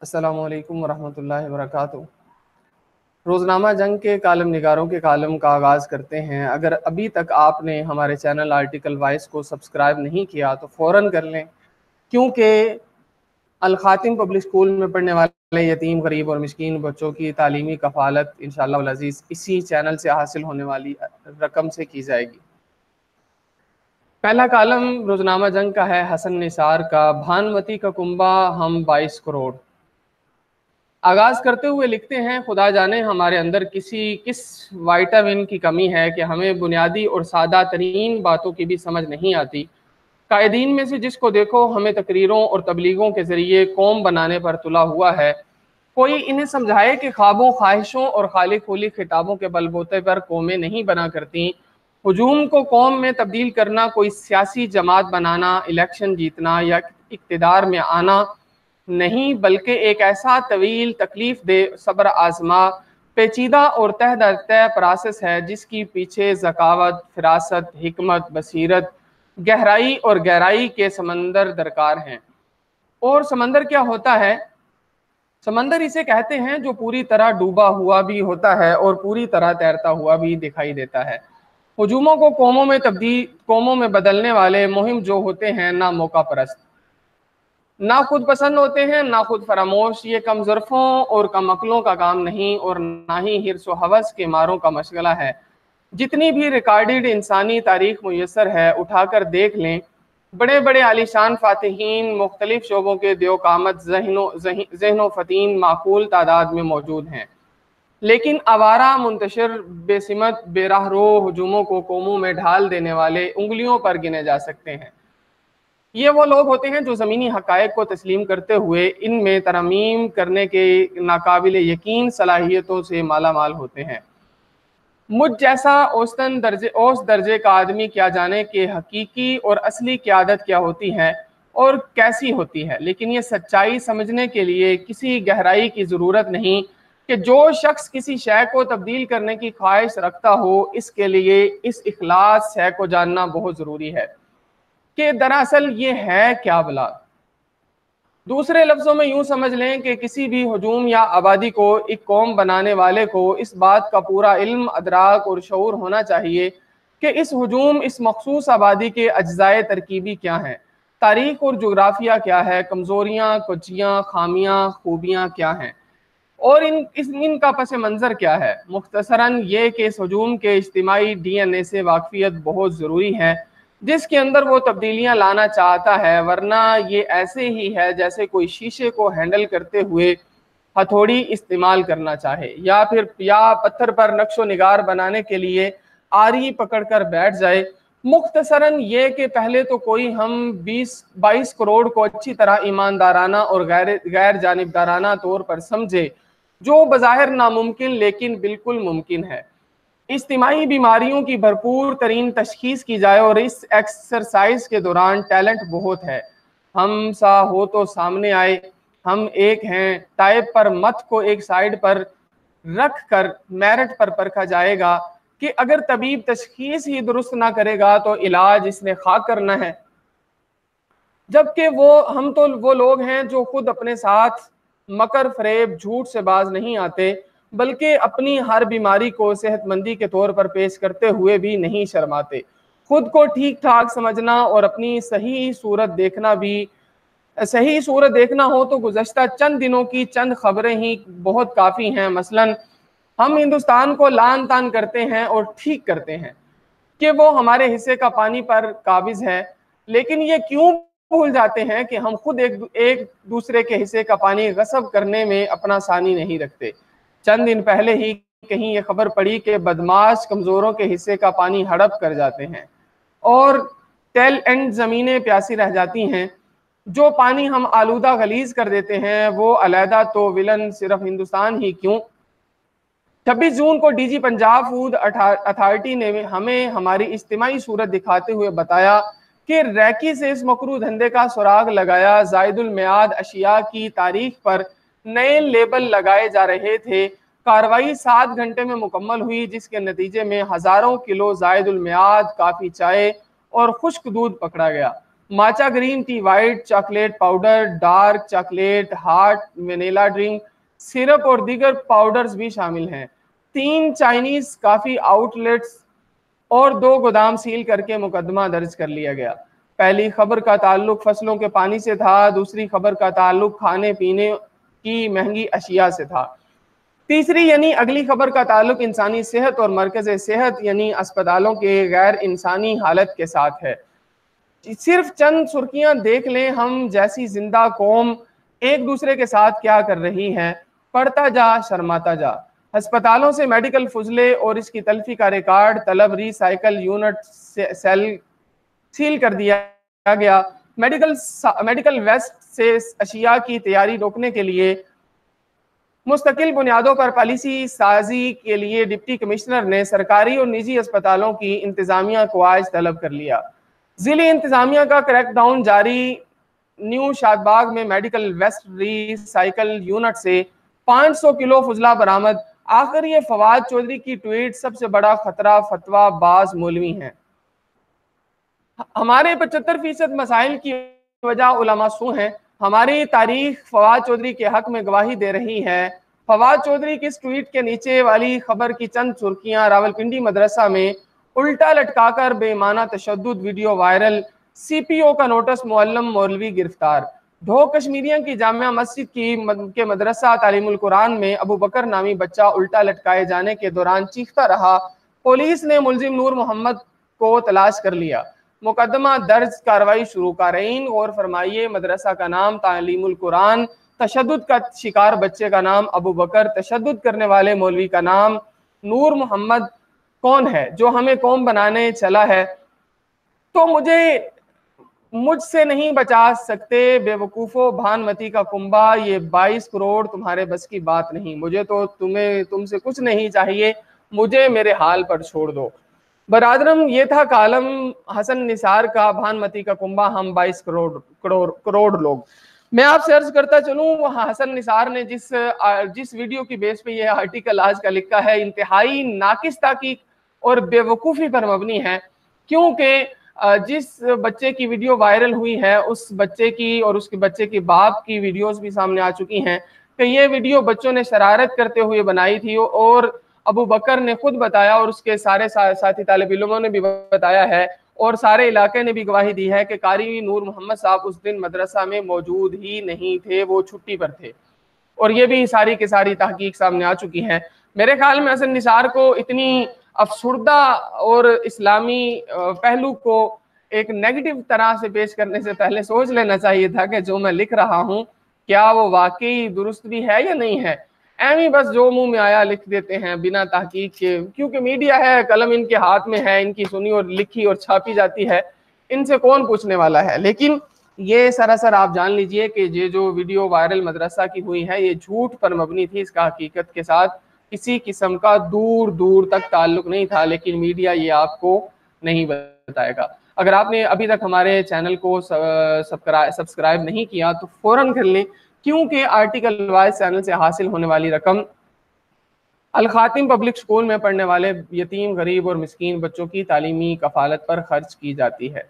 अस्सलाम वालेकुम वरहमतुल्लाहि वबरकातुह। रोज़नामा जंग के कालम निगारों के कालम का आगाज़ करते हैं। अगर अभी तक आपने हमारे चैनल आर्टिकल वाइस को सब्सक्राइब नहीं किया तो फ़ौरन कर लें, क्योंकि अल ख़ातिम पब्लिक स्कूल में पढ़ने वाले यतीम, गरीब और मिस्कीन बच्चों की तालीमी कफ़ालत इंशाअल्लाह वल अज़ीज़ इसी चैनल से हासिल होने वाली रकम से की जाएगी। पहला कालम रोज़नामा जंग का है, हसन निसार का, भानुमती का कुंबा हम 22 करोड़। आगाज़ करते हुए लिखते हैं, खुदा जाने हमारे अंदर किस विटामिन की कमी है कि हमें बुनियादी और सादा तरीन बातों की भी समझ नहीं आती। कायदीन में से जिसको देखो हमें तकरीरों और तबलीगों के ज़रिए कौम बनाने पर तुला हुआ है। कोई इन्हें समझाए कि ख्वाबों, ख्वाहिशों और खाली खुली खिताबों के बलबूते पर कौमें नहीं बना करती। हुजूम को कौम में तब्दील करना कोई सियासी जमात बनाना, इलेक्शन जीतना या इक़्तिदार में आना नहीं, बल्कि एक ऐसा तवील, तकलीफ दे, सब्र आजमा, पेचीदा और तह दर तह प्रोसेस है जिसकी पीछे ज़कावत, फिरासत, हिकमत, बसीरत, गहराई और गहराई के समंदर दरकार हैं। और समंदर क्या होता है? समंदर इसे कहते हैं जो पूरी तरह डूबा हुआ भी होता है और पूरी तरह तैरता हुआ भी दिखाई देता है। हुजूमों को कौमों में बदलने वाले मुहिम जो होते हैं, ना मौका परस्त, ना खुद पसंद होते हैं, ना खुद फरामोश। ये कम ज़ुर्फ़ों और कम अक्लों का काम नहीं और ना ही हिर्स व हवस के मारों का मशगला है। जितनी भी रिकॉर्डेड इंसानी तारीख मुयस्सर है, उठाकर देख लें। बड़े बड़े आलीशान फ़ातिहीन मुख्तलिफ शोबों के दियोकामत ज़हनो फ़तीन माकूल तादाद में मौजूद हैं, लेकिन आवारा, मुंतशिर, बेसिमत, बेराहरो हुजूमों को कौमों में ढाल देने वाले उंगलियों पर गिने जा सकते हैं। ये वो लोग होते हैं जो ज़मीनी हक़ाइक़ को तस्लीम करते हुए इनमें तरमीम करने के नाकाबिल यकीन सलाहियतों से माला माल होते हैं। मुझ जैसा औस दर्जे का आदमी क्या जाने कि हकीकी और असली क़यादत क्या होती है और कैसी होती है, लेकिन ये सच्चाई समझने के लिए किसी गहराई की ज़रूरत नहीं कि जो शख्स किसी शय को तब्दील करने की ख्वाहिश रखता हो, इसके लिए इस इखलास शय को जानना बहुत ज़रूरी है कि दरअसल ये है क्या भला। दूसरे लफ्ज़ों में यूँ समझ लें कि किसी भी हुजूम या आबादी को एक कौम बनाने वाले को इस बात का पूरा इल्म, अदराक और शऊर होना चाहिए कि इस हुजूम, इस मखसूस आबादी के अज्जाए तरकीबी क्या हैं, तारीख़ और जोग्राफिया क्या है, कमज़ोरियाँ, कुचियाँ, खामियाँ, खूबियाँ क्या हैं और इनका पस मंज़र क्या है। मुख्तसरन ये कि इस हुजूम के इज्तिमाई DNA से वाक़फियत बहुत ज़रूरी है, जिसके अंदर वो तब्दीलियाँ लाना चाहता है, वरना ये ऐसे ही है जैसे कोई शीशे को हैंडल करते हुए हथौड़ी इस्तेमाल करना चाहे या पत्थर पर नक्शो निगार बनाने के लिए आरी पकड़ कर बैठ जाए। मुख्तसरन ये कि पहले तो कोई हम 20-22 करोड़ को अच्छी तरह ईमानदाराना और गैर जानिबदाराना तौर पर समझे, जो बज़ाहिर नामुमकिन लेकिन बिल्कुल मुमकिन है। इज्तिमाई बीमारियों की भरपूर तरीन तशखीस की जाए और इस एक्सरसाइज के दौरान टैलेंट बहुत है, हम सा हो तो सामने आए, हम एक हैं टाइप पर मत को एक साइड पर रख कर मेरिट पर परखा जाएगा कि अगर तबीब तशखीस ही दुरुस्त ना करेगा तो इलाज इसने खाक करना है। जबकि हम तो वो लोग हैं जो खुद अपने साथ मकर फरेब, झूठ से बाज नहीं आते, बल्कि अपनी हर बीमारी को सेहतमंदी के तौर पर पेश करते हुए भी नहीं शर्माते। खुद को ठीक ठाक समझना और अपनी सही सूरत देखना हो तो गुज़श्ता चंद दिनों की चंद खबरें ही बहुत काफ़ी हैं। मसलन हम हिंदुस्तान को लान तान करते हैं और ठीक करते हैं कि वो हमारे हिस्से का पानी पर काबिज है, लेकिन ये क्यों भूल जाते हैं कि हम खुद एक दूसरे के हिस्से का पानी गस्ब करने में अपना सानी नहीं रखते। चंद दिन पहले ही कहीं ये खबर पड़ी कि बदमाश कमज़ोरों के हिस्से का पानी हड़प कर जाते हैं और टेल एंड ज़मीनें प्यासी रह जाती हैं। जो पानी हम आलूदा गलीज कर देते हैं वो अलहदा तो विलन सिर्फ हिंदुस्तान ही क्यों। 26 जून को डीजी पंजाब फूड अथॉरिटी ने हमें हमारी इज्तिमाई सूरत दिखाते हुए बताया कि रैकी से इस मकरू धंधे का सुराग लगाया। जायदुल मियाद अशिया की तारीख पर नए लेबल लगाए जा रहे थे। कार्रवाई 7 घंटे में मुकम्मल हुई, जिसके नतीजे में हज़ारों किलो जायदुल मियाद, काफ़ी चाय और खुश्क दूध पकड़ा गया। Matcha green tea, white chocolate powder, dark chocolate, heart vanilla drink, syrup और दीगर पाउडर्स भी शामिल हैं। 3 चाइनीज काफी आउटलेट्स और 2 गोदाम सील करके मुकदमा दर्ज कर लिया गया। पहली खबर का ताल्लुक फसलों के पानी से था, दूसरी खबर का ताल्लुक खाने पीने की महंगी अशिया से था। तीसरी यानी अगली खबर का ताल्लुक इंसानी सेहत और मरकज़ सेहत यानी अस्पतालों के गैर इंसानी हालत के साथ है। सिर्फ चंद सुर्खियां देख लें हम जैसी जिंदा कौम एक दूसरे के साथ क्या कर रही है, पढ़ता जा शर्माता जा। अस्पतालों से मेडिकल फुजले और इसकी तलफी का रिकॉर्ड तलब रिसाइकल यूनिट सेल सील कर दिया गया। मेडिकल वेस्ट से अशिया की तैयारी रोकने के लिए मुस्तकिल बुनियादों पर पॉलिसी साजी के लिए डिप्टी कमिश्नर ने सरकारी और निजी अस्पतालों की इंतजामिया को आज तलब कर लिया। जिली इंतजामिया का क्रैकडाउन जारी। न्यू शादबाग में मेडिकल वेस्ट रिसाइकल यूनिट से 500 किलो फुजला बरामद। आखिर ये फवाद चौधरी की ट्वीट सबसे बड़ा खतरा फतवा बाज मौलवी हैं। हमारे 75% मसाइल की वजह उलमा सू हैं। हमारी तारीख फवाद चौधरी के हक में गवाही दे रही है। फवाद चौधरी की इस ट्वीट के नीचे वाली खबर की चंद सुर्खियां। रावलपिंडी मदरसा में उल्टा लटकाकर बेईमाना तशद्दुद वीडियो वायरल। सीपीओ का नोटिस, मुअल्लिम मौलवी गिरफ्तार। ढोक कश्मीरिया की जामिया मस्जिद के मदरसा तालीमुल कुरान में अबू बकर नामी बच्चा उल्टा लटकाए जाने के दौरान चीखता रहा। पुलिस ने मुलजिम नूर मोहम्मद को तलाश कर लिया। मुकदमा दर्ज, कार्रवाई शुरू। कारीन गौर फरमाइए, मदरसा का नाम तालीमुल कुरान, तशद्दुद का शिकार बच्चे का नाम अबू बकर, तशद्दुद करने वाले मौलवी का नाम नूर मोहम्मद कौन है जो हमें कौम बनाने चला है। तो मुझसे नहीं बचा सकते बेवकूफ़ो भानमती का कुंबा, ये 22 करोड़ तुम्हारे बस की बात नहीं। मुझे तो तुमसे कुछ नहीं चाहिए, मुझे मेरे हाल पर छोड़ दो। बरादरम, ये था कालम हसन निसार का भानमती का कुंबा हम 22 करोड़ लोग। मैं आपसे अर्ज करता चलूं, हसन निसार ने जिस वीडियो की बेस पे ये आर्टिकल आज का लिखा है, इंतहाई नाकिस ताकीक और बेवकूफ़ी पर मबनी है। क्योंकि जिस बच्चे की वीडियो वायरल हुई है उस बच्चे की और उसके बच्चे के बाप की वीडियोस भी सामने आ चुकी हैं कि ये वीडियो बच्चों ने शरारत करते हुए बनाई थी और अबू बकर ने खुद बताया और उसके सारे साथी तालिब इल्मों ने भी बताया है और सारे इलाके ने भी गवाही दी है कि कारी नूर मोहम्मद साहब उस दिन मदरसा में मौजूद ही नहीं थे, वो छुट्टी पर थे। और ये भी सारी की सारी तहकीक सामने आ चुकी है। मेरे ख्याल में हसन निसार को इतनी अफसुर्दा और इस्लामी पहलू को एक नेगेटिव तरह से पेश करने से पहले सोच लेना चाहिए था कि जो मैं लिख रहा हूँ क्या वो वाकई दुरुस्त भी है या नहीं है। ऐमी बस जो मुंह में आया लिख देते हैं बिना तहकीक के, क्योंकि मीडिया है, कलम इनके हाथ में है, इनकी सुनी और लिखी और छापी जाती है, इनसे कौन पूछने वाला है। लेकिन ये सरासर आप जान लीजिए कि ये जो वीडियो वायरल मदरसा की हुई है ये झूठ पर मबनी थी, इसका हकीकत के साथ किसी किस्म का दूर दूर तक ताल्लुक नहीं था, लेकिन मीडिया ये आपको नहीं बताएगा। अगर आपने अभी तक हमारे चैनल को सब्सक्राइब नहीं किया तो फौरन कर लें, क्योंकि आर्टिकल वाइज चैनल से हासिल होने वाली रकम अल खातिम पब्लिक स्कूल में पढ़ने वाले यतीम, गरीब और मिस्कीन बच्चों की तालीमी कफालत पर खर्च की जाती है।